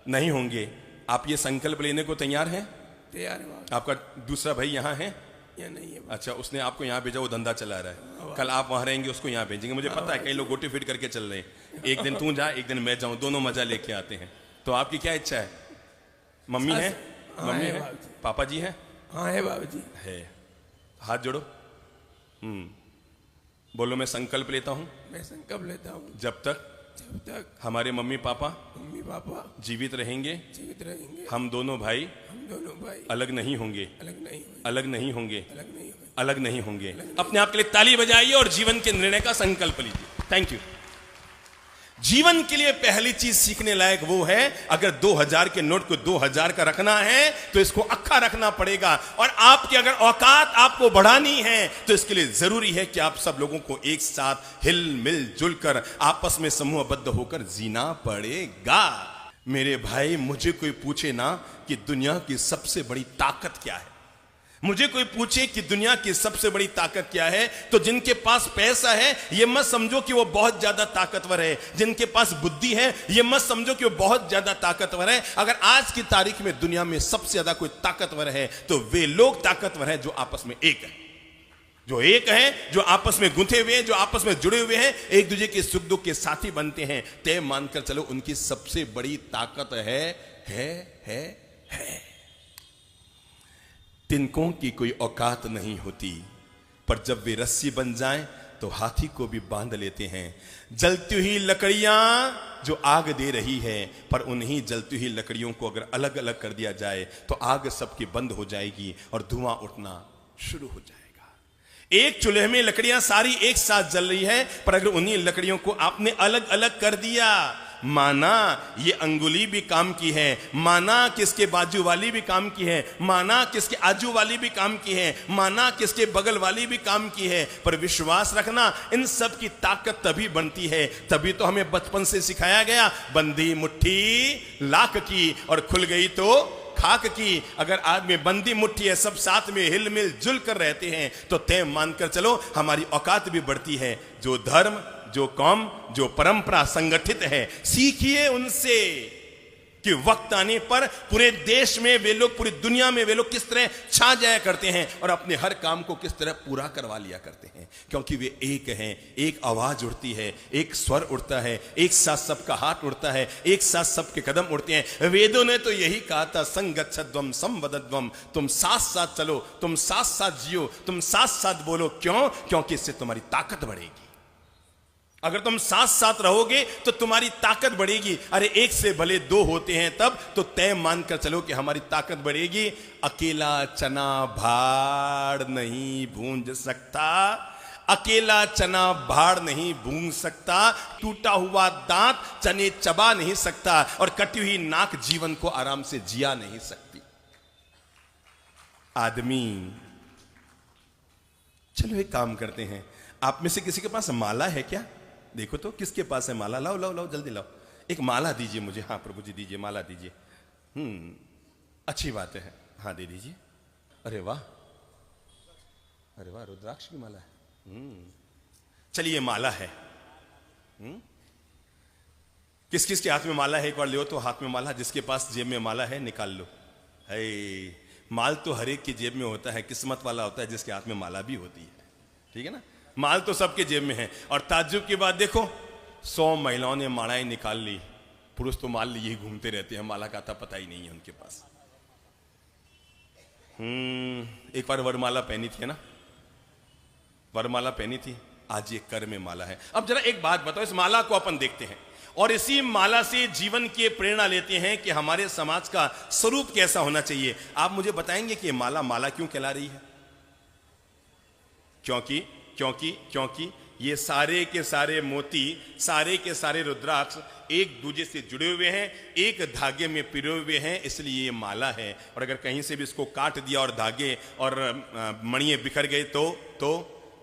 नहीं होंगे। आप ये संकल्प लेने को तैयार हैं? तैयार है बाबा। आपका दूसरा भाई यहाँ है? या नहीं है? अच्छा, उसने आपको यहाँ भेजा, वो धंधा चला रहा है। कल आप वहां रहेंगे, उसको यहाँ भेजेंगे। मुझे पता है कई लोग गोटी फीट करके चल रहे हैं। एक दिन तू जा, एक दिन मैं जाऊं, दोनों मजा लेके आते हैं। तो आपकी क्या इच्छा है? मम्मी है? मम्मी है? पापा जी है? हाँ है बाबा जी। है। हाथ जोड़ो। बोलो, मैं संकल्प लेता हूँ, मैं संकल्प लेता हूँ जब तक हमारे मम्मी पापा जीवित रहेंगे, हम दोनों भाई अलग नहीं होंगे, अलग नहीं होंगे, अलग नहीं होंगे। अपने आप के लिए ताली बजाइए और जीवन के निर्णय का संकल्प लीजिए। Thank you. जीवन के लिए पहली चीज सीखने लायक वो है, अगर 2000 के नोट को 2000 का रखना है तो इसको अक्खा रखना पड़ेगा। और आपकी अगर औकात आपको बढ़ानी है तो इसके लिए जरूरी है कि आप सब लोगों को एक साथ हिल मिल जुल कर आपस में समूहबद्ध होकर जीना पड़ेगा। मेरे भाई, मुझे कोई पूछे ना कि दुनिया की सबसे बड़ी ताकत क्या है, मुझे कोई पूछे कि दुनिया की सबसे बड़ी ताकत क्या है, तो जिनके पास पैसा है ये मत समझो कि वो बहुत ज्यादा ताकतवर है, जिनके पास बुद्धि है ये मत समझो कि वो बहुत ज्यादा ताकतवर है। अगर आज की तारीख में दुनिया में सबसे ज्यादा कोई ताकतवर है तो वे लोग ताकतवर हैं जो आपस में एक है, जो एक है, जो आपस में गुंथे हुए हैं, जो आपस में जुड़े हुए हैं, एक दूसरे के सुख दुख के साथी बनते हैं। तय मानकर चलो उनकी सबसे बड़ी ताकत है। तिनकों की कोई औकात नहीं होती, पर जब वे रस्सी बन जाएं तो हाथी को भी बांध लेते हैं। जलती हुई लकड़ियां जो आग दे रही है, पर उन्हीं जलती हुई लकड़ियों को अगर अलग अलग कर दिया जाए तो आग सबकी बंद हो जाएगी और धुआं उठना शुरू हो जाएगा। एक चूल्हे में लकड़ियां सारी एक साथ जल रही है, पर अगर उन्हीं लकड़ियों को आपने अलग अलग कर दिया, माना ये अंगुली भी काम की है, माना किसके बाजू वाली भी काम की है, माना किसके आजू वाली भी काम की है, माना किसके बगल वाली भी काम की है, पर विश्वास रखना इन सब की ताकत तभी बनती है। तभी तो हमें बचपन से सिखाया गया, बंदी मुट्ठी लाख की और खुल गई तो खाक की। अगर आज में बंदी मुट्ठी है, सब साथ में हिल मिल जुल कर रहते हैं, तो तय मानकर चलो हमारी औकात भी बढ़ती है। जो धर्म, जो कौम, जो परंपरा संगठित है, सीखिए उनसे कि वक्त आने पर पूरे देश में वे लोग, पूरी दुनिया में वे लोग किस तरह छा जाया करते हैं और अपने हर काम को किस तरह पूरा करवा लिया करते हैं, क्योंकि वे एक हैं। एक आवाज उठती है, एक स्वर उठता है, एक साथ सबका हाथ उठता है, एक साथ सबके कदम उठते हैं। वेदों ने तो यही कहा था, संगच्छध्वम संवदध्वम, तुम साथ साथ चलो, तुम साथ साथ जियो, तुम साथ साथ बोलो। क्यों? क्योंकि इससे तुम्हारी ताकत बढ़ेगी। अगर तुम साथ साथ रहोगे तो तुम्हारी ताकत बढ़ेगी। अरे एक से भले दो होते हैं तब, तो तय मानकर चलो कि हमारी ताकत बढ़ेगी। अकेला चना भाड़ नहीं भूंज सकता, अकेला चना भाड़ नहीं भूंज सकता, टूटा हुआ दांत चने चबा नहीं सकता, और कटी हुई नाक जीवन को आराम से जिया नहीं सकती। आदमी, चलो एक काम करते हैं, आप में से किसी के पास माला है क्या? देखो तो किसके पास है माला? लाओ लाओ लाओ, जल्दी लाओ, एक माला दीजिए मुझे। हाँ प्रभु जी दीजिए, माला दीजिए। अच्छी बात है, हाँ दे दीजिए। अरे वाह, अरे वाह, रुद्राक्ष की माला है। चलिए माला है। किस किस के हाथ में माला है? एक बार लो तो हाथ में माला। जिसके पास जेब में माला है निकाल लो। है, माल तो हर एक की जेब में होता है, किस्मत वाला होता है जिसके हाथ में माला भी होती है। ठीक है ना? माल तो सबके जेब में है। और ताज्जुब की बात देखो, 100 महिलाओं ने मालाएं निकाल ली, पुरुष तो माल लिए घूमते रहते हैं, माला का था पता ही नहीं है उनके पास। एक बार वरमाला पहनी थी ना, वरमाला पहनी थी, आज ये कर में माला है। अब जरा एक बात बताओ, इस माला को अपन देखते हैं और इसी माला से जीवन की प्रेरणा लेते हैं कि हमारे समाज का स्वरूप कैसा होना चाहिए। आप मुझे बताएंगे कि ये माला माला क्यों कहला रही है? क्योंकि क्योंकि क्योंकि ये सारे के सारे मोती, सारे के सारे रुद्राक्ष एक दूसरे से जुड़े हुए हैं, एक धागे में पिरोए हुए हैं, इसलिए ये माला है। और अगर कहीं से भी इसको काट दिया और धागे और मणियां बिखर गए तो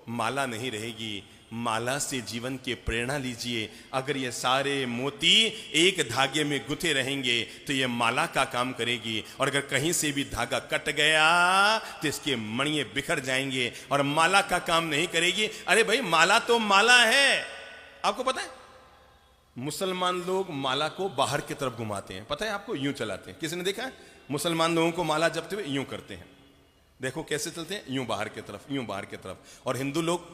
माला नहीं रहेगी। माला से जीवन की प्रेरणा लीजिए। अगर ये सारे मोती एक धागे में गुंथे रहेंगे तो ये माला का काम करेगी, और अगर कहीं से भी धागा कट गया तो इसके मणियां बिखर जाएंगे और माला का काम नहीं करेगी। अरे भाई, माला तो माला है, आपको पता है? मुसलमान लोग माला को बाहर की तरफ घुमाते हैं, पता है आपको, यूं चलाते हैं। किसी ने देखा है मुसलमान लोगों को माला जपते हुए? यूं करते हैं, देखो कैसे चलते हैं, यूं बाहर की तरफ, यूं बाहर की तरफ, और हिंदू लोग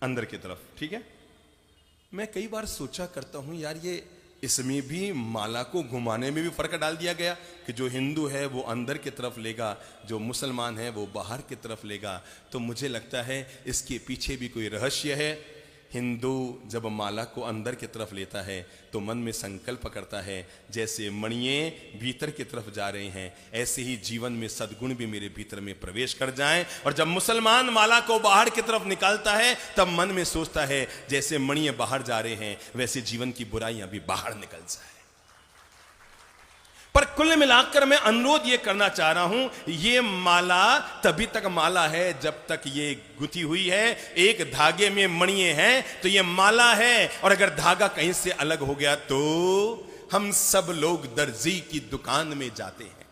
अंदर की तरफ। ठीक है, मैं कई बार सोचा करता हूं यार, ये इसमें भी माला को घुमाने में भी फर्क डाल दिया गया कि जो हिंदू है वो अंदर की तरफ लेगा, जो मुसलमान है वो बाहर की तरफ लेगा। तो मुझे लगता है इसके पीछे भी कोई रहस्य है। हिंदू जब माला को अंदर की तरफ लेता है तो मन में संकल्प करता है, जैसे मणिये भीतर की तरफ जा रहे हैं ऐसे ही जीवन में सद्गुण भी मेरे भीतर में प्रवेश कर जाएं। और जब मुसलमान माला को बाहर की तरफ निकालता है तब मन में सोचता है जैसे मणिये बाहर जा रहे हैं वैसे जीवन की बुराइयां भी बाहर निकल जाए। पर कुल मिलाकर मैं अनुरोध ये करना चाह रहा हूं, ये माला तभी तक माला है जब तक ये गुथी हुई है, एक धागे में मणिये हैं तो ये माला है। और अगर धागा कहीं से अलग हो गया तो हम सब लोग दर्जी की दुकान में जाते हैं,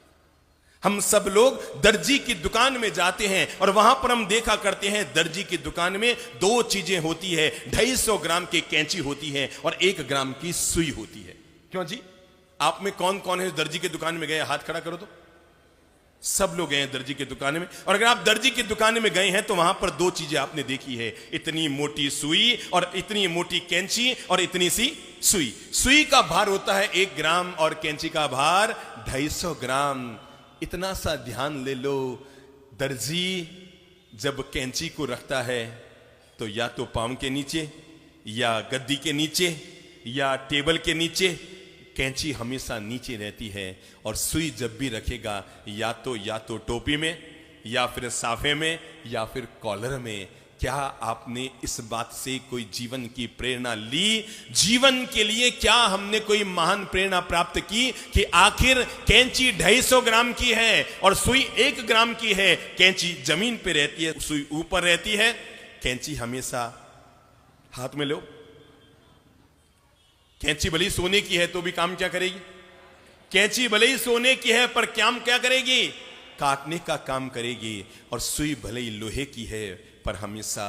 हम सब लोग दर्जी की दुकान में जाते हैं और वहां पर हम देखा करते हैं दर्जी की दुकान में दो चीजें होती है, 250 ग्राम की कैंची होती है और 1 ग्राम की सुई होती है। क्यों जी, आप में कौन कौन है दर्जी की दुकान में गए? हाथ खड़ा करो तो। सब लोग गए हैं दर्जी की दुकान में। और अगर आप दर्जी की दुकान में गए हैं तो वहां पर दो चीजें आपने देखी है, इतनी मोटी सुई और इतनी मोटी कैंची और इतनी सी सुई। सुई का भार होता है 1 ग्राम और कैंची का भार 250 ग्राम। इतना सा ध्यान ले लो, दर्जी जब कैंची को रखता है तो या तो पांव के नीचे या गद्दी के नीचे या टेबल के नीचे, कैंची हमेशा नीचे रहती है। और सुई जब भी रखेगा या तो टोपी में या फिर साफे में या फिर कॉलर में। क्या आपने इस बात से कोई जीवन की प्रेरणा ली? जीवन के लिए क्या हमने कोई महान प्रेरणा प्राप्त की कि आखिर कैंची 250 ग्राम की है और सुई 1 ग्राम की है। कैंची जमीन पे रहती है, सुई ऊपर रहती है। कैंची हमेशा हाथ में लो। कैंची भले ही सोने की है तो भी काम क्या करेगी? कैंची भले ही सोने की है पर काम क्या करेगी? काटने का काम करेगी। और सुई भले ही लोहे की है पर हमेशा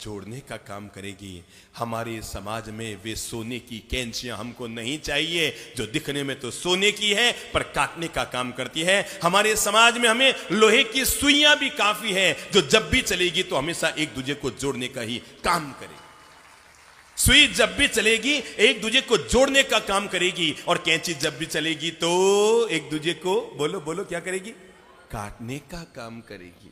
जोड़ने का काम करेगी। हमारे समाज में वे सोने की कैंचियां हमको नहीं चाहिए जो दिखने में तो सोने की है पर काटने का काम करती है। हमारे समाज में हमें लोहे की सुइयां भी काफी है जो जब भी चलेगी तो हमेशा एक दूसरे को जोड़ने का ही काम करेगी। सुई जब भी चलेगी एक दूसरे को जोड़ने का काम करेगी और कैंची जब भी चलेगी तो एक दूसरे को बोलो बोलो क्या करेगी? काटने का काम करेगी।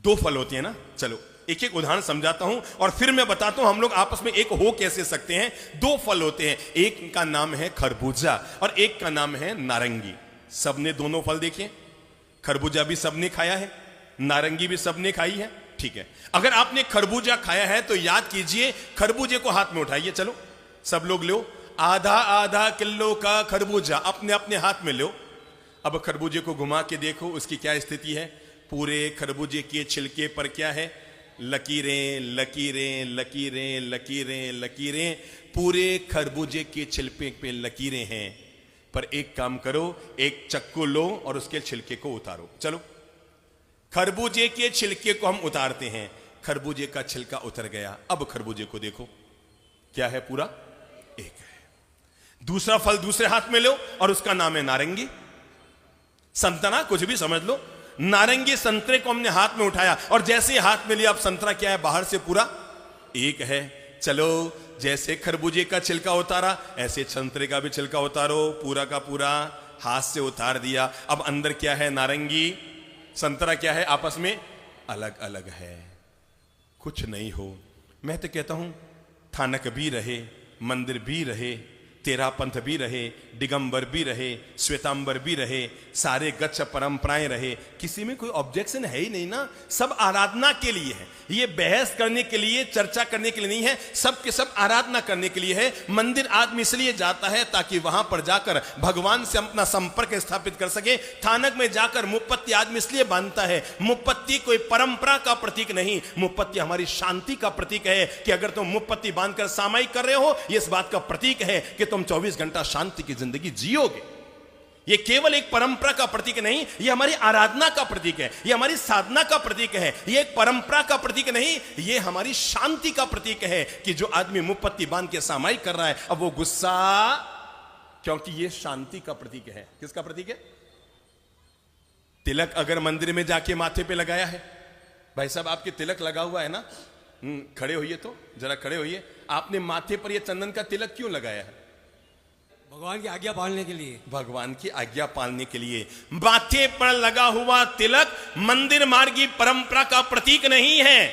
2 फल होते हैं ना। चलो एक एक उदाहरण समझाता हूं और फिर मैं बताता हूं हम लोग आपस में एक हो कैसे सकते हैं। 2 फल होते हैं, एक का नाम है खरबूजा और एक का नाम है नारंगी। सबने दोनों फल देखे? खरबूजा भी सबने खाया है, नारंगी भी सबने खाई है। ठीक है, अगर आपने खरबूजा खाया है तो याद कीजिए, खरबूजे को हाथ में उठाइए। चलो सब लोग लो, आधा किलो का खरबूजा अपने अपने हाथ में लो। अब खरबूजे को घुमा के देखो उसकी क्या स्थिति है। पूरे खरबूजे के छिलके पर क्या है? लकीरें लकीरें लकीरें लकीरें लकीरें। पूरे खरबूजे के छिलके पे लकीरें हैं। पर एक काम करो, एक चक्कू लो और उसके छिलके को उतारो। चलो खरबूजे के छिलके को हम उतारते हैं। खरबूजे का छिलका उतर गया। अब खरबूजे को देखो क्या है? पूरा एक है। दूसरा फल दूसरे हाथ में लो और उसका नाम है नारंगी, संतरा, कुछ भी समझ लो। नारंगी संतरे को हमने हाथ में उठाया और जैसे हाथ में लिया, अब संतरा क्या है? बाहर से पूरा एक है। चलो जैसे खरबूजे का छिलका उतारा ऐसे संतरे का भी छिलका उतारो। पूरा का पूरा हाथ से उतार दिया। अब अंदर क्या है? नारंगी, संतरा क्या है? आपस में अलग अलग है। कुछ नहीं हो। मैं तो कहता हूं थानक भी रहे, मंदिर भी रहे, तेरा पंथ भी रहे, दिगंबर भी रहे, श्वेतांबर भी रहे, सारे गच्छ परंपराएं रहे, किसी में कोई ऑब्जेक्शन है ही नहीं ना। सब आराधना के लिए है, ये बहस करने के लिए, चर्चा करने के लिए नहीं है, सब के सब आराधना करने के लिए है। मंदिर आदमी इसलिए जाता है ताकि वहां पर जाकर भगवान से अपना संपर्क स्थापित कर सके। थानक में जाकर मुप्पत्ति आदमी इसलिए बांधता है, मुप्पत्ति कोई परंपरा का प्रतीक नहीं, मुप्पत्ति हमारी शांति का प्रतीक है। कि अगर तुम मुप्पत्ति बांधकर सामायिक कर रहे हो, ये इस बात का प्रतीक है कि तुम 24 घंटा शांति की जिंदगी जियोगे। ये केवल एक परंपरा का प्रतीक नहीं, ये हमारी आराधना का प्रतीक है, ये हमारी साधना का प्रतीक है। ये एक परंपरा का प्रतीक नहीं, ये हमारी शांति का प्रतीक है कि जो आदमी मुपत्ति बांध के सामायिक कर रहा है, अब वो गुस्सा, क्योंकि ये शांति का प्रतीक है। किसका प्रतीक है? तिलक अगर मंदिर में जाके माथे पे लगाया है, भाई साहब आपके तिलक लगा हुआ है ना, खड़े होइए, तो जरा खड़े होइए। आपने माथे पर ये चंदन का तिलक क्यों लगाया है? भगवान की आज्ञा पालने के लिए। भगवान की आज्ञा पालने के लिए। माथे पर लगा हुआ तिलक मंदिर मार्गी परंपरा का प्रतीक नहीं है।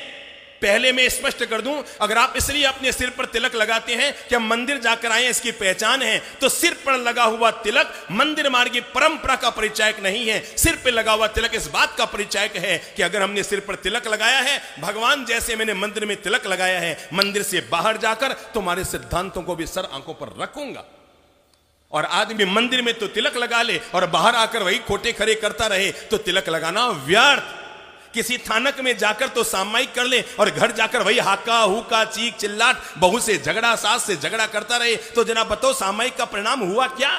पहले मैं स्पष्ट कर दूं, अगर आप इसलिए अपने सिर पर तिलक लगाते हैं कि हम मंदिर जाकर आए इसकी पहचान है, तो सिर पर लगा हुआ तिलक मंदिर मार्गी परंपरा का परिचायक नहीं है। सिर पर लगा हुआ तिलक इस बात का परिचायक है कि अगर हमने सिर पर तिलक लगाया है, भगवान जैसे मैंने मंदिर में तिलक लगाया है, मंदिर से बाहर जाकर तुम्हारे सिद्धांतों को भी सर आंखों पर रखूंगा। और आदमी मंदिर में तो तिलक लगा ले और बाहर आकर वही खोटे खरे करता रहे, तो तिलक लगाना व्यर्थ। किसी थानक में जाकर तो सामायिक कर ले और घर जाकर वही हाका हुका चीख चिल्लाट, बहू से झगड़ा, सास से झगड़ा करता रहे, तो जरा बताओ सामायिक का परिणाम हुआ क्या?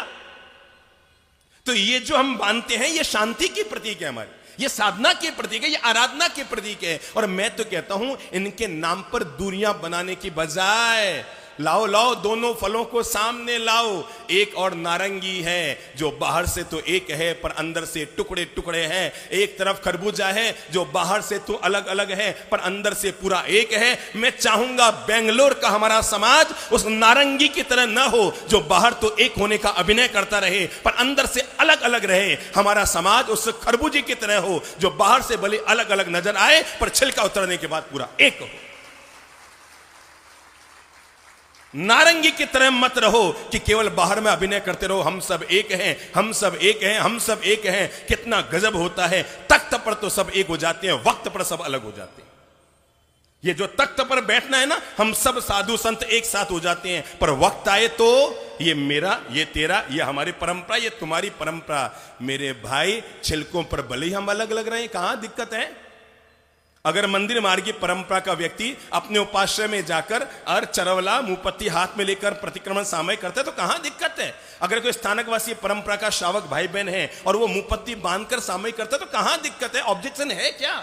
तो ये जो हम बांधते हैं, ये शांति की प्रतीक है हमारी, ये साधना के प्रतीक है, ये आराधना के प्रतीक है। और मैं तो कहता हूं इनके नाम पर दूरियां बनाने की बजाय लाओ लाओ दोनों फलों को सामने लाओ। एक और नारंगी है जो बाहर से तो एक है पर अंदर से टुकड़े टुकड़े हैं। एक तरफ खरबूजा है जो बाहर से तो अलग अलग है पर अंदर से पूरा एक है। मैं चाहूंगा बेंगलोर का हमारा समाज उस नारंगी की तरह न हो जो बाहर तो एक होने का अभिनय करता रहे पर अंदर से अलग अलग रहे। हमारा समाज उस खरबूजे की तरह हो जो बाहर से भले अलग अलग नजर आए पर छिलका उतरने के बाद पूरा एक हो। नारंगी की तरह मत रहो कि केवल बाहर में अभिनय करते रहो, हम सब एक हैं, हम सब एक हैं, हम सब एक हैं। कितना गजब होता है, तख्त पर तो सब एक हो जाते हैं, वक्त पर सब अलग हो जाते हैं। ये जो तख्त पर बैठना है ना, हम सब साधु संत एक साथ हो जाते हैं, पर वक्त आए तो ये मेरा, ये तेरा, ये हमारी परंपरा, ये तुम्हारी परंपरा। मेरे भाई, छिलकों पर भले ही हम अलग अलग रहे, कहां दिक्कत है? अगर मंदिर मार्गी परंपरा का व्यक्ति अपने उपाश्रय में जाकर और चरवला मुपत्ति हाथ में लेकर प्रतिक्रमण सामयिक करता है तो कहां दिक्कत है? अगर कोई स्थानकवासी परंपरा का श्रावक भाई बहन है और वो मुपत्ति बांधकर सामयिक करता है तो कहां दिक्कत है? ऑब्जेक्शन है क्या?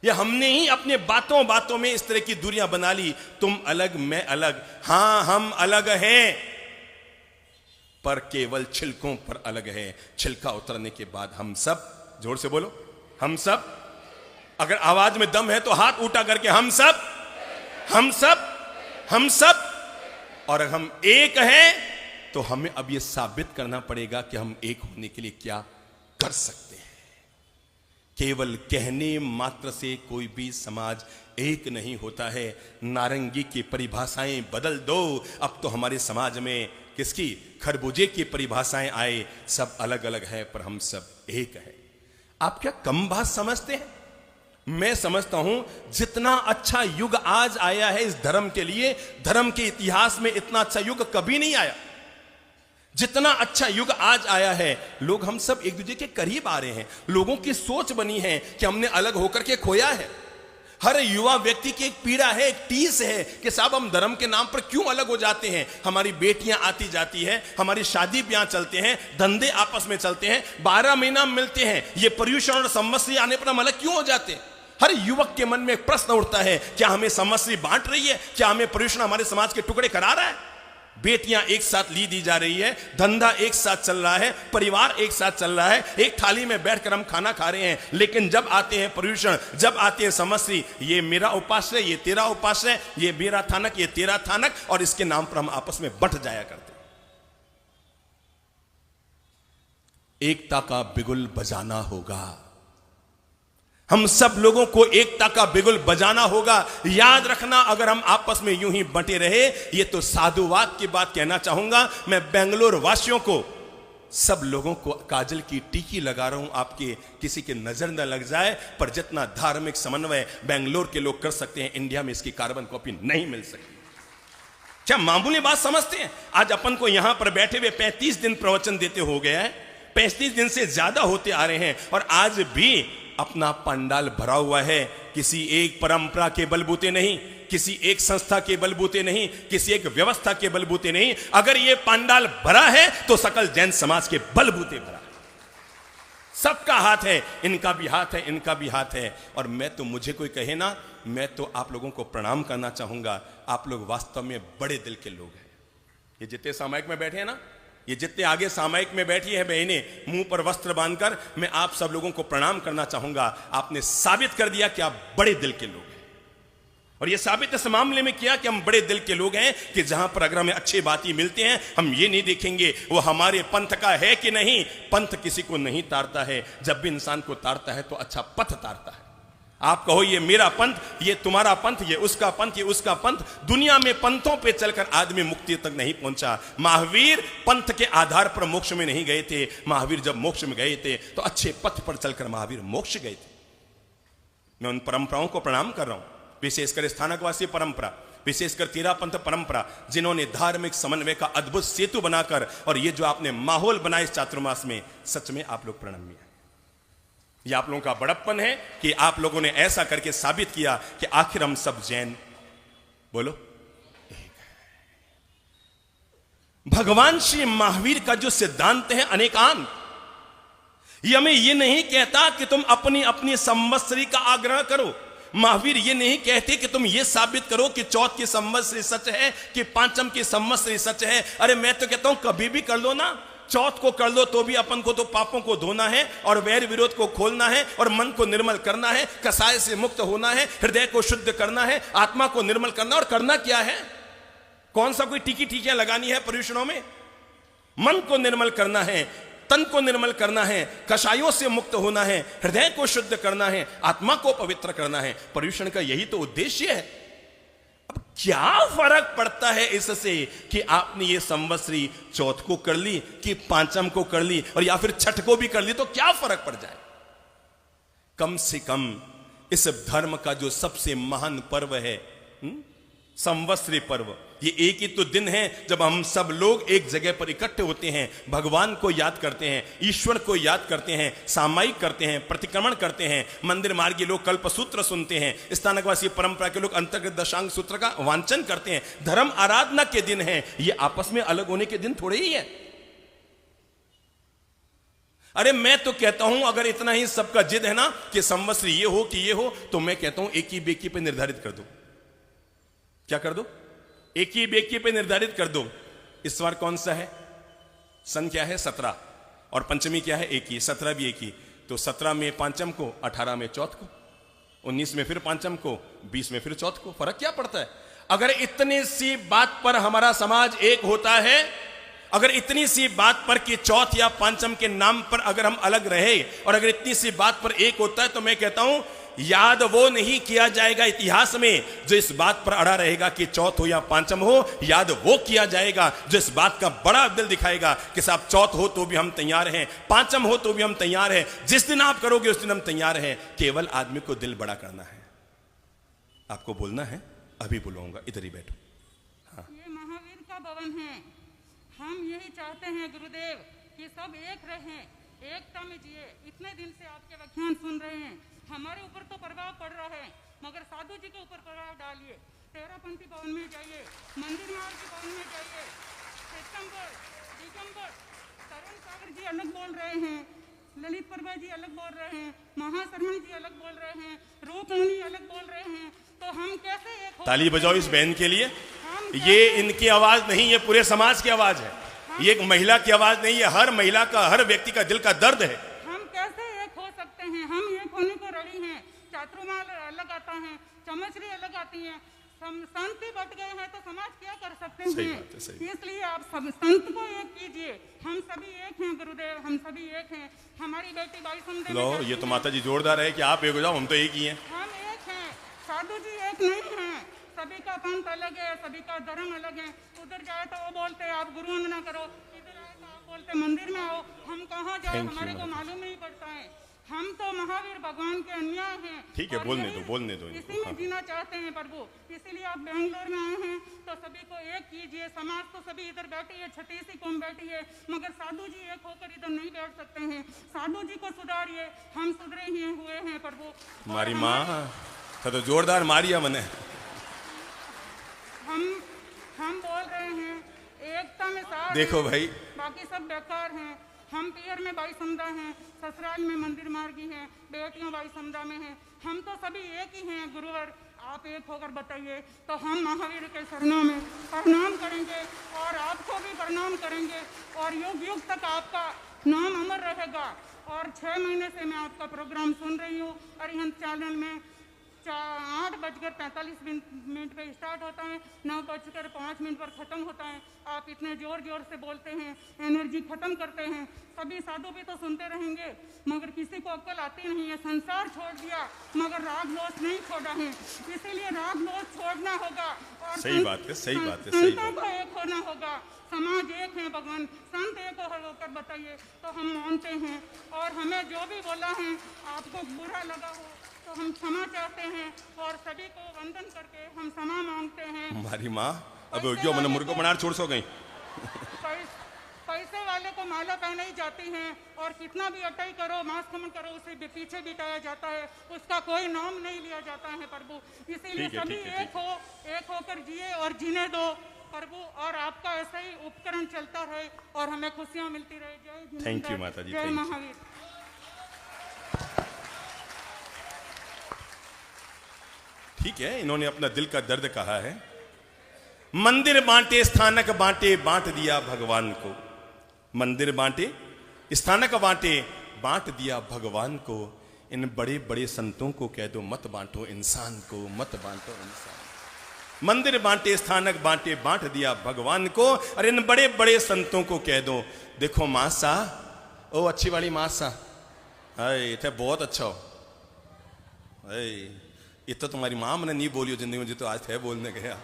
या हमने ही अपने बातों बातों में इस तरह की दूरियां बना ली, तुम अलग मैं अलग। हां, हम अलग हैं पर केवल छिलकों पर अलग है। छिलका उतरने के बाद हम सब, जोर से बोलो, हम सब। अगर आवाज में दम है तो हाथ ऊंचा करके हम सब, हम सब, हम सब। और अगर हम एक हैं तो हमें अब यह साबित करना पड़ेगा कि हम एक होने के लिए क्या कर सकते हैं। केवल कहने मात्र से कोई भी समाज एक नहीं होता है। नारंगी की परिभाषाएं बदल दो। अब तो हमारे समाज में किसकी? खरबूजे की परिभाषाएं आए। सब अलग अलग है पर हम सब एक है। आप क्या कम बात समझते हैं? मैं समझता हूं जितना अच्छा युग आज आया है इस धर्म के लिए, धर्म के इतिहास में इतना अच्छा युग कभी नहीं आया। जितना अच्छा युग आज आया है, लोग हम सब एक दूसरे के करीब आ रहे हैं। लोगों की सोच बनी है कि हमने अलग होकर के खोया है। हर युवा व्यक्ति की एक पीड़ा है, एक टीस है कि साहब हम धर्म के नाम पर क्यों अलग हो जाते हैं। हमारी बेटियां आती जाती है, हमारी शादी ब्याह चलते हैं, धंधे आपस में चलते हैं, 12 महीना मिलते हैं, ये पर्यूषण और संवत्सरी आने पर हम अलग क्यों हो जाते हैं? हर युवक के मन में एक प्रश्न उठता है, क्या हमें संवत्सरी बांट रही है? क्या हमें पर्यूषण हमारे समाज के टुकड़े करा रहा है? बेटियां एक साथ ली दी जा रही है, धंधा एक साथ चल रहा है, परिवार एक साथ चल रहा है, एक थाली में बैठकर हम खाना खा रहे हैं। लेकिन जब आते हैं पर्यूषण, जब आते हैं संवत्सरी, ये मेरा उपाश्रय, ये तेरा उपाश्रय, ये मेरा थानक, ये तेरा थानक, और इसके नाम पर हम आपस में बंट जाया करते हैं। एकता का बिगुल बजाना होगा। हम सब लोगों को एकता का बिगुल बजाना होगा। याद रखना, अगर हम आपस में यूं ही बंटे रहे, ये तो साधुवाद की बात कहना चाहूंगा मैं बेंगलोर वासियों को, सब लोगों को काजल की टीकी लगा रहा हूं, आपके किसी के नजर न लग जाए। पर जितना धार्मिक समन्वय बेंगलोर के लोग कर सकते हैं, इंडिया में इसकी कार्बन कॉपी नहीं मिल सकती। क्या मामूली बात समझते हैं? आज अपन को यहां पर बैठे हुए 35 दिन प्रवचन देते हो गया है, 35 दिन से ज्यादा होते आ रहे हैं, और आज भी अपना पंडाल भरा हुआ है। किसी एक परंपरा के बलबूते नहीं, किसी एक संस्था के बलबूते नहीं, किसी एक व्यवस्था के बलबूते नहीं। अगर ये पांडाल भरा है तो सकल जैन समाज के बलबूते भरा है। सबका हाथ है, इनका भी हाथ है, इनका भी हाथ है। और मैं तो, मुझे कोई कहे ना, मैं तो आप लोगों को प्रणाम करना चाहूंगा। आप लोग वास्तव में बड़े दिल के लोग हैं। ये जितने सामायिक में बैठे हैं ना, ये जितने आगे सामायिक में बैठी है बहनें मुंह पर वस्त्र बांधकर, मैं आप सब लोगों को प्रणाम करना चाहूंगा। आपने साबित कर दिया कि आप बड़े दिल के लोग हैं। और ये साबित इस मामले में किया कि हम बड़े दिल के लोग हैं कि जहां पर अगर हमें अच्छे बातें मिलते हैं, हम ये नहीं देखेंगे वो हमारे पंथ का है कि नहीं। पंथ किसी को नहीं तारता है, जब भी इंसान को तारता है तो अच्छा पथ तारता है। आप कहो ये मेरा पंथ, ये तुम्हारा पंथ, ये उसका पंथ, ये उसका पंथ। दुनिया में पंथों पे चलकर आदमी मुक्ति तक नहीं पहुंचा। महावीर पंथ के आधार पर मोक्ष में नहीं गए थे। महावीर जब मोक्ष में गए थे तो अच्छे पथ पर चलकर महावीर मोक्ष गए थे। मैं उन परंपराओं को प्रणाम कर रहा हूं, विशेषकर स्थानकवासी परंपरा, विशेषकर तेरापंथ परंपरा, जिन्होंने धार्मिक समन्वय का अद्भुत सेतु बनाकर और ये जो आपने माहौल बनाया इस चातुर्मास में, सच में आप लोग प्रणम्य हैं। ये आप लोगों का बड़प्पन है कि आप लोगों ने ऐसा करके साबित किया कि आखिर हम सब जैन, बोलो, एक। भगवान श्री महावीर का जो सिद्धांत है अनेकांत, ये हमें ये नहीं कहता कि तुम अपनी अपनी संवत्सरी का आग्रह करो। महावीर ये नहीं कहते कि तुम ये साबित करो कि चौथ की संवत्सरी सच है कि पांचम की संवत्सरी सच है। अरे मैं तो कहता हूं कभी भी कर लो ना, चौथ को कर लो तो भी अपन को तो पापों को धोना है और वैर विरोध को खोलना है और मन को निर्मल करना है, कसाय से मुक्त होना है, हृदय को शुद्ध करना है, आत्मा को निर्मल करना। और करना क्या है? कौन सा कोई टीकी टीकियां लगानी है पर्युषणों में? मन को निर्मल करना है, तन को निर्मल करना है, कषायों से मुक्त होना है, हृदय को शुद्ध करना है, आत्मा को पवित्र करना है। पर्युषण का यही तो उद्देश्य है। अब क्या फर्क पड़ता है इससे कि आपने ये संवत्सरी चौथ को कर ली कि पांचम को कर ली और या फिर छठ को भी कर ली, तो क्या फर्क पड़ जाए? कम से कम इस धर्म का जो सबसे महान पर्व है संवत्सरी पर्व, ये एक ही तो दिन है जब हम सब लोग एक जगह पर इकट्ठे होते हैं, भगवान को याद करते हैं, ईश्वर को याद करते हैं, सामायिक करते हैं, प्रतिक्रमण करते हैं। मंदिर मार्गी लोग कल्पसूत्र सुनते हैं, स्थानकवासी परंपरा के लोग अंतर्गत दशांग सूत्र का वांचन करते हैं। धर्म आराधना के दिन है, ये आपस में अलग होने के दिन थोड़े ही है। अरे मैं तो कहता हूं अगर इतना ही सबका जिद है ना कि संवत्सरी ये हो कि ये हो, तो मैं कहता हूं एक ही बेकी पे निर्धारित कर दो। क्या कर दो? एक ही बेकी पे निर्धारित कर दो। इस बार कौन सा है? सन क्या है? 17 और पंचमी क्या है? एक ही। 17 भी एक ही। तो 17 में पांचम को, 18 में चौथ को, 19 में फिर पांचम को, 20 में फिर चौथ को। फर्क क्या पड़ता है? अगर इतनी सी बात पर हमारा समाज एक होता है, अगर इतनी सी बात पर कि चौथ या पांचम के नाम पर अगर हम अलग रहे और अगर इतनी सी बात पर एक होता है, तो मैं कहता हूं याद वो नहीं किया जाएगा इतिहास में जो इस बात पर अड़ा रहेगा कि चौथ हो या पांचम हो। याद वो किया जाएगा जो इस बात का बड़ा दिल दिखाएगा कि साहब चौथ हो तो भी हम तैयार हैं, पांचम हो तो भी हम तैयार हैं, जिस दिन आप करोगे उस दिन हम तैयार हैं। केवल आदमी को दिल बड़ा करना है। आपको बोलना है? अभी बुलाऊंगा, इधर ही बैठो। हाँ। ये महावीर का भवन है। हम यही चाहते हैं गुरुदेव कि सब एक रहें, एकता में जिए। इतने दिन से आपके व्याख्यान सुन रहे हैं, हमारे ऊपर तो प्रभाव पड़ रहा है, मगर साधु जी के ऊपर प्रभाव डालिए। तेरापंथी भवन में जाइए, मंदिर मार्ग भवन में जाइए। सितंबर, दिगंबर, तरुण सागर जी अलग बोल रहे हैं, ललित प्रभा जी अलग बोल रहे हैं, महाशर्मा जी अलग बोल रहे हैं, रूपमणि अलग बोल रहे हैं। तो हम कैसे एक? ताली बजाओ इस बहन के लिए। ये इनकी आवाज नहीं, ये पूरे समाज की आवाज है। ये एक महिला की आवाज नहीं है, हर महिला का, हर व्यक्ति का दिल का दर्द है। हम कैसे एक हो सकते हैं? हम एक होने को रेडी हैं। चातुर्माल अलग आता है, चमचरी अलग आती है, संत बट गए हैं तो समाज क्या कर सकते हैं? सही बात है, सही। इसलिए आप सब संत को एक कीजिए। हम सभी एक हैं गुरुदेव, हम सभी एक हैं। हमारी बेटी बाई सुंदर, लो ये तो माता जी जोरदार है कि आप एक हो जाओ, हम तो एक ही हैं। हम एक हैं, साधु जी एक नहीं हैं। सभी का पंथ अलग है, सभी का धर्म अलग है। उधर जाए तो वो बोलते आप गुरु वंदना करो, इधर आए तो आप बोलते मंदिर में आओ। हम कहाँ जाए हमारे को मालूम नहीं पड़ता है। हम तो महावीर भगवान के अन्याय हैं। ठीक है, बोलने दो, बोलने दो। इसी में जीना चाहते हैं प्रभु, इसीलिए आप बेंगलोर में आए हैं। तो सभी को एक कीजिए। समाज तो सभी इधर बैठी है, छठी सी कौम बैठी है, मगर साधु जी एक होकर इधर नहीं बैठ सकते हैं। साधु जी को सुधारिए, हम सुधरे ही हुए हैं प्रभु। हमारी माँ तो जोरदार मारिया मने। हम बोल रहे हैं एकता में साथ देखो भाई, बाकी सब बेकार हैं। हम पियर में बाई समुदा हैं, ससुराल में मंदिर मार्गी हैं, बेटियां बाई समुदा में हैं। हम तो सभी एक ही हैं गुरुवर, आप एक होकर बताइए। तो हम महावीर के शरणों में प्रणाम करेंगे और आपको भी प्रणाम करेंगे और युग युग तक आपका नाम अमर रहेगा। और 6 महीने से मैं आपका प्रोग्राम सुन रही हूँ अरिहंत चैनल में। 8:45 पे स्टार्ट होता है, 9:05 पर ख़त्म होता है। आप इतने ज़ोर ज़ोर से बोलते हैं, एनर्जी ख़त्म करते हैं। सभी साधु भी तो सुनते रहेंगे, मगर किसी को अक्ल आती नहीं है। संसार छोड़ दिया मगर राग लोच नहीं छोड़ा है, इसीलिए राग लोच छोड़ना होगा। और सही बात है, सही बात है, सही संतों बात को एक होना होगा। समाज एक है भगवान, संत एक होकर बताइए तो हम मानते हैं। और हमें जो भी बोला है आपको बुरा लगा हो तो हम क्षमा चाहते हैं और सभी को वंदन करके हम क्षमा मांगते हैं। हमारी माँ अब जो मैंने मुर्गो बनार छोड़ सो गई। पैसे वाले को माला पहनाई जाती है और कितना भी अटाई करो, मांस खमन करो, उसे पीछे बिताया जाता है, उसका कोई नाम नहीं लिया जाता है प्रभु। इसीलिए सभी एक होकर जिए और जीने दो प्रभु। और आपका ऐसा ही उपकरण चलता रहे और हमें खुशियाँ मिलती रहे। जय थैंक यू माता जी, जय महावीर। ठीक है, इन्होंने अपना दिल का दर्द कहा है। मंदिर बांटे स्थानक बांटे, बांट दिया भगवान को। मंदिर बांटे स्थानक बांटे, बांट दिया भगवान को। इन बड़े बड़े संतों को कह दो मत बांटो इंसान को, मत बांटो इंसान। मंदिर बांटे स्थानक बांटे, बांट दिया भगवान को। और इन बड़े बड़े संतों को कह दो देखो मासा, ओ अच्छी वाली मासा, हाय थे बहुत अच्छा हो। ये तो तुम्हारी माँ मैंने नहीं बोली हो जिंदगी में, जो तो आज थे बोलने गया।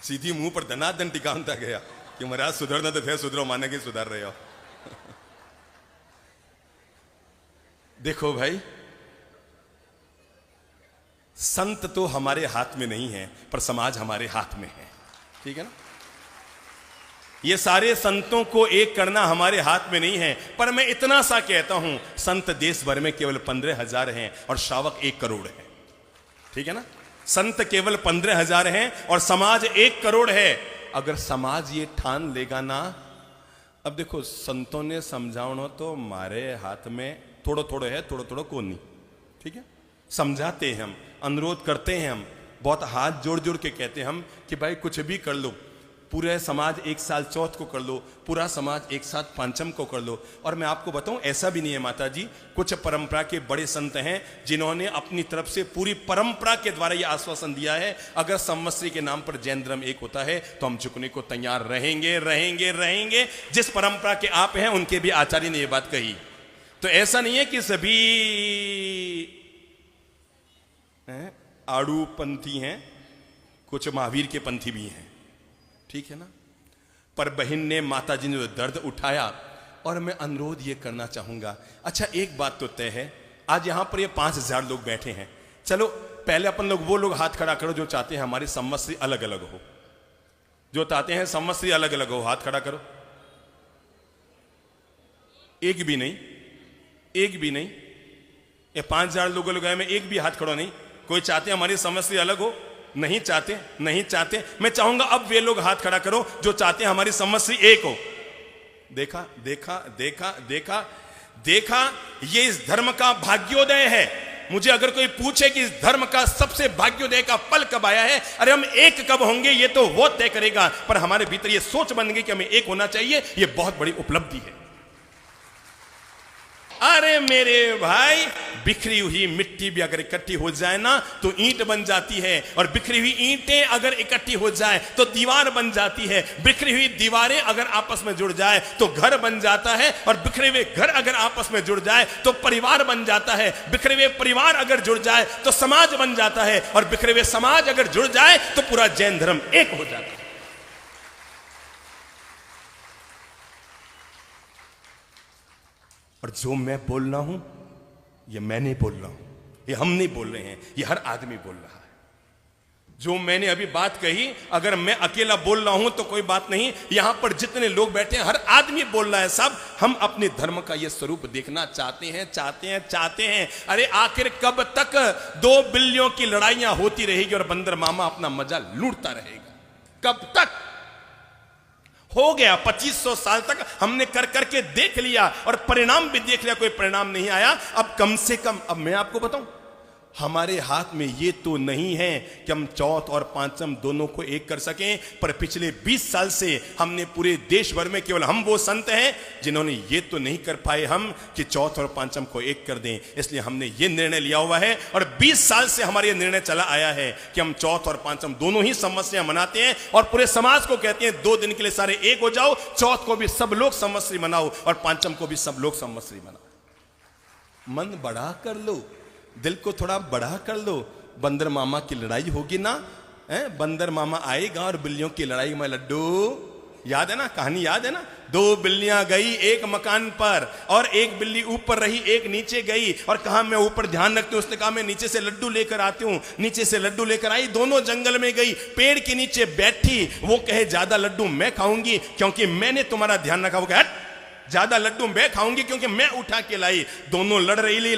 सीधी मुंह पर दनादन टिकाता गया कि महाराज सुधरना तो थे, सुधरो, माने कि सुधर रहे हो। देखो भाई, संत तो हमारे हाथ में नहीं है पर समाज हमारे हाथ में है, ठीक है ना। ये सारे संतों को एक करना हमारे हाथ में नहीं है, पर मैं इतना सा कहता हूं, संत देश भर में केवल 15,000 हैं और श्रावक 1 करोड़ है, ठीक है ना। संत केवल 15,000 हैं और समाज 1 करोड़ है। अगर समाज ये ठान लेगा ना, अब देखो संतों ने समझाओ तो हमारे हाथ में थोड़ा थोड़ा है, थोड़ा थोड़ा को नहीं, ठीक है। समझाते हैं हम, अनुरोध करते हैं हम, बहुत हाथ जोड़ जोड़ के कहते हैं हम कि भाई कुछ भी कर लो, पूरे समाज एक साल चौथ को कर लो, पूरा समाज एक साथ पांचम को कर लो। और मैं आपको बताऊं ऐसा भी नहीं है माता जी, कुछ परंपरा के बड़े संत हैं जिन्होंने अपनी तरफ से पूरी परंपरा के द्वारा यह आश्वासन दिया है, अगर संवत्सरी के नाम पर जैन धर्म एक होता है तो हम झुकने को तैयार रहेंगे रहेंगे रहेंगे। जिस परंपरा के आप हैं उनके भी आचार्य ने यह बात कही। तो ऐसा नहीं है कि सभी आड़ू पंथी हैं, कुछ महावीर के पंथी भी हैं, ठीक है ना। पर बहन ने माता जी ने दर्द उठाया और मैं अनुरोध ये करना चाहूंगा। अच्छा एक बात तो तय है, आज यहां पर ये 5,000 लोग बैठे हैं। चलो पहले अपन लोग, वो लोग हाथ खड़ा करो जो चाहते हैं हमारी संवत्सरी अलग अलग हो, जो चाहते हैं संवत्सरी अलग अलग हो, हाथ खड़ा करो। एक भी नहीं, एक भी नहीं। ये 5,000 लोगों में एक भी हाथ खड़ा नहीं। कोई चाहते हमारी संवत्सरी अलग हो? नहीं चाहते, नहीं चाहते। मैं चाहूंगा अब वे लोग हाथ खड़ा करो जो चाहते हैं हमारी संवत्सरी एक हो। देखा देखा देखा देखा देखा, ये इस धर्म का भाग्योदय है। मुझे अगर कोई पूछे कि इस धर्म का सबसे भाग्योदय का पल कब आया है, अरे हम एक कब होंगे ये तो वो तय करेगा, पर हमारे भीतर ये सोच बन गई कि हमें एक होना चाहिए, ये बहुत बड़ी उपलब्धि है। अरे मेरे भाई, बिखरी हुई मिट्टी भी अगर इकट्ठी हो जाए ना तो ईंट बन जाती है, और बिखरी हुई ईंटें अगर इकट्ठी हो जाए तो दीवार बन जाती है। बिखरी हुई दीवारें अगर आपस में जुड़ जाए तो घर बन जाता है, और बिखरे हुए घर अगर आपस में जुड़ जाए तो परिवार बन जाता है। बिखरे हुए परिवार अगर जुड़ जाए तो समाज बन जाता है, और बिखरे हुए समाज अगर जुड़ जाए तो पूरा जैन धर्म एक हो जाता है। और जो मैं बोल रहा हूं ये मैं नहीं बोल रहा हूं, ये हम नहीं बोल रहे हैं, ये हर आदमी बोल रहा है। जो मैंने अभी बात कही, अगर मैं अकेला बोल रहा हूं तो कोई बात नहीं, यहां पर जितने लोग बैठे हैं हर आदमी बोल रहा है, सब हम अपने धर्म का यह स्वरूप देखना चाहते हैं। अरे आखिर कब तक 2 बिल्लियों की लड़ाइयां होती रहेगी और बंदर मामा अपना मजा लूटता रहेगा? कब तक? हो गया 2500 साल तक हमने कर करके देख लिया और परिणाम भी देख लिया, कोई परिणाम नहीं आया। अब कम से कम, अब मैं आपको बताऊं, हमारे हाथ में ये तो नहीं है कि हम चौथ और पांचम दोनों को एक कर सकें, पर पिछले 20 साल से हमने पूरे देश भर में केवल हम वो संत हैं जिन्होंने ये तो नहीं कर पाए हम कि चौथ और पांचम को एक कर दें। इसलिए हमने ये निर्णय लिया हुआ है और 20 साल से हमारा ये निर्णय चला आया है कि हम चौथ और पांचम दोनों ही संवत्सरी मनाते हैं और पूरे समाज को कहते हैं 2 दिन के लिए सारे एक हो जाओ, चौथ को भी सब लोग संवत्सरी मनाओ और पांचम को भी सब लोग संवत्सरी मनाओ। मन बड़ा कर लो, दिल को थोड़ा बड़ा कर लो। बंदर मामा की लड़ाई होगी ना, बंदर मामा आएगा और बिल्लियों की लड़ाई में लड्डू, याद है ना कहानी, याद है ना? 2 बिल्लियां गई एक मकान पर और एक बिल्ली ऊपर रही, एक नीचे गई और कहा मैं ऊपर ध्यान रखती हूं, उसने कहा मैं नीचे से लड्डू लेकर आती हूं। नीचे से लड्डू लेकर आई, दोनों जंगल में गई, पेड़ के नीचे बैठी, वो कहे ज्यादा लड्डू मैं खाऊंगी क्योंकि मैंने तुम्हारा ध्यान रखा। वो कहे ज्यादा लड्डू मैं खाऊंगी क्योंकि मैं उठा के लाई। दोनों लड़ रही,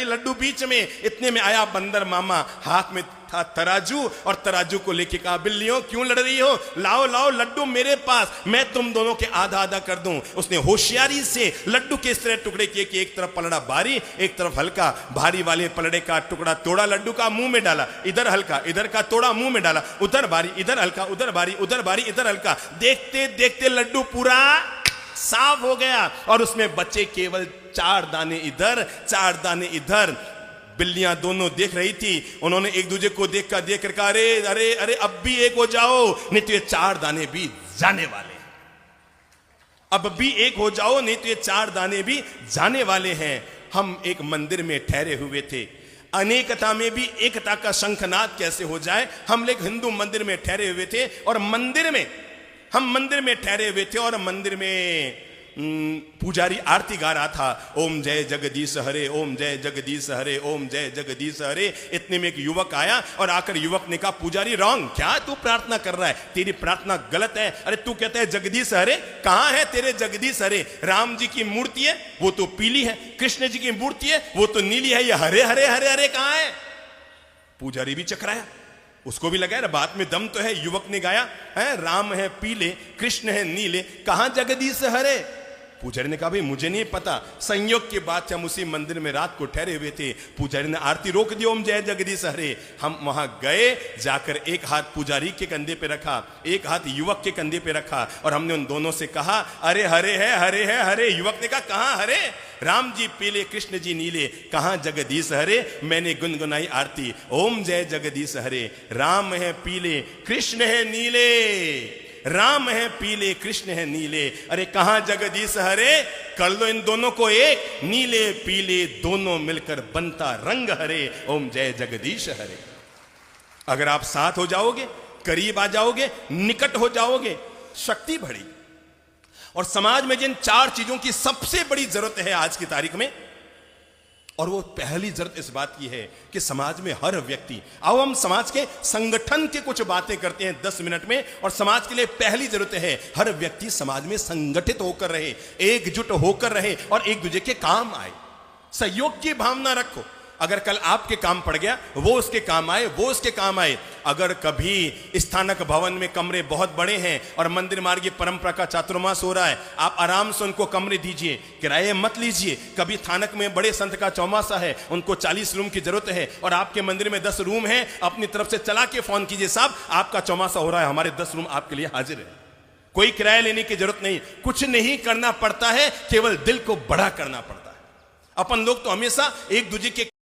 लड्डू बीच में। इतने में आया बंदर मामा, हाथ में था तराजू और तराजू को लेके कहा बिल्लियों क्यों लड़ रही हो, लाओ लड्डू मेरे पास, मैं तुम दोनों के आधा आधा कर दूं। उसने होशियारी से लड्डू के इस तरह टुकड़े किए कि एक तरफ पलड़ा भारी, एक तरफ हल्का। भारी वाले पलड़े का टुकड़ा तोड़ा, लड्डू का मुंह में डाला, इधर हल्का, इधर का तोड़ा मुंह में डाला, उधर भारी, इधर हल्का, उधर भारी, उधर भारी, इधर हल्का। देखते देखते लड्डू पूरा साफ हो गया और उसमें बचे केवल 4 दाने इधर, 4 दाने इधर। बिल्लियां दोनों देख रही थी, उन्होंने एक दूसरे को देख कर कहा अरे अब भी एक हो जाओ, नहीं तो ये 4 दाने भी जाने वाले हैं। अब भी एक हो जाओ, नहीं तो ये 4 दाने भी जाने वाले हैं। हम एक मंदिर में ठहरे हुए थे, अनेकता में भी एकता का शंखनाद कैसे हो जाए। हम एक हिंदू मंदिर में ठहरे हुए थे और हम मंदिर में ठहरे हुए थे और मंदिर में पुजारी आरती गा रहा था, ओम जय जगदीश हरे, ओम जय जगदीश हरे, ओम जय जगदीश हरे। इतने में एक युवक आया और आकर युवक ने कहा पुजारी रॉन्ग, क्या तू प्रार्थना कर रहा है, तेरी प्रार्थना गलत है। अरे तू कहता है जगदीश हरे, कहां है तेरे जगदीश हरे? राम जी की मूर्ति है वो तो पीली है, कृष्ण जी की मूर्ति है वो तो नीली है, ये हरे हरे हरे हरे कहां है? पुजारी भी चकराया, उसको भी लगा बात में दम तो है। युवक ने गाया है राम है पीले, कृष्ण है नीले, कहां जगदीश हरे? पुजारी ने कहा भाई मुझे नहीं पता, संयोग की बात है, हम उसी मंदिर में रात को ठहरे हुए थे। पुजारी ने आरती रोक दी, ओम जय जगदीश हरे। हम वहां गए, जाकर एक हाथ पुजारी के कंधे पे रखा, एक हाथ युवक के कंधे पे रखा और हमने उन दोनों से कहा अरे हरे है हरे है हरे। युवक ने कहा कहां हरे? राम जी पीले, कृष्ण जी नीले, कहां जगदीश हरे? मैंने गुनगुनाई आरती, ओम जय जगदीश हरे। राम है पीले, कृष्ण है नीले, राम है पीले, कृष्ण है नीले, अरे कहां जगदीश हरे? कर लो इन दोनों को एक, नीले पीले दोनों मिलकर बनता रंग हरे, ओम जय जगदीश हरे। अगर आप साथ हो जाओगे, करीब आ जाओगे, निकट हो जाओगे, शक्ति बढ़ेगी। और समाज में जिन 4 चीजों की सबसे बड़ी जरूरत है आज की तारीख में, और वो पहली जरूरत इस बात की है कि समाज में हर व्यक्ति, आओ हम समाज के संगठन की कुछ बातें करते हैं 10 मिनट में। और समाज के लिए पहली जरूरत है हर व्यक्ति समाज में संगठित होकर रहे, एकजुट होकर रहे और एक दूसरे के काम आए, सहयोग की भावना रखो। अगर कल आपके काम पड़ गया, वो उसके काम आए, वो उसके काम आए। अगर कभी स्थानक भवन में कमरे बहुत बड़े हैं और मंदिर मार्ग की परंपरा का चातुर्मास हो रहा है, आप आराम से उनको कमरे दीजिए, किराए मत लीजिए। कभी थानक में बड़े संत का चौमासा है, उनको 40 रूम की जरूरत है और आपके मंदिर में 10 रूम है, अपनी तरफ से चला के फोन कीजिए, साहब आपका चौमासा हो रहा है, हमारे 10 रूम आपके लिए हाजिर है। कोई किराया लेने की जरूरत नहीं, कुछ नहीं करना पड़ता है, केवल दिल को बड़ा करना पड़ता है। अपन लोग तो हमेशा एक दूसरे के